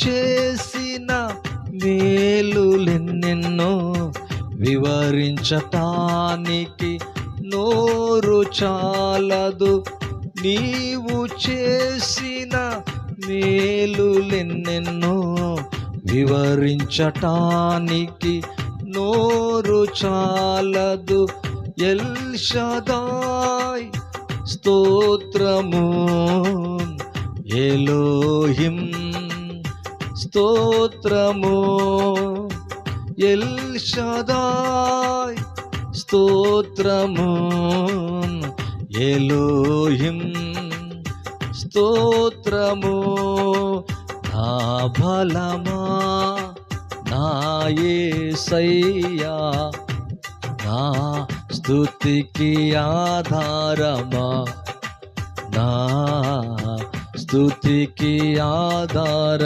చేసిన మేలులెన్నెన్నో వివరించటానికి నోరు చాలదు. నీవు చేసిన మేలులెన్నెన్నో వివరించటానికి నోరు చాలదు. ఎల్ షదాయ్ స్తోత్రము, ఎలోహిం స్తోత్రము, ఎల్ షదాయ్ స్తోత్రము, ఎలోహిం స్తోత్రము. నా బలమా, నా యేసయ్యా, నా స్తుతికి ఆధారమా, నా స్తుతికి ఆధార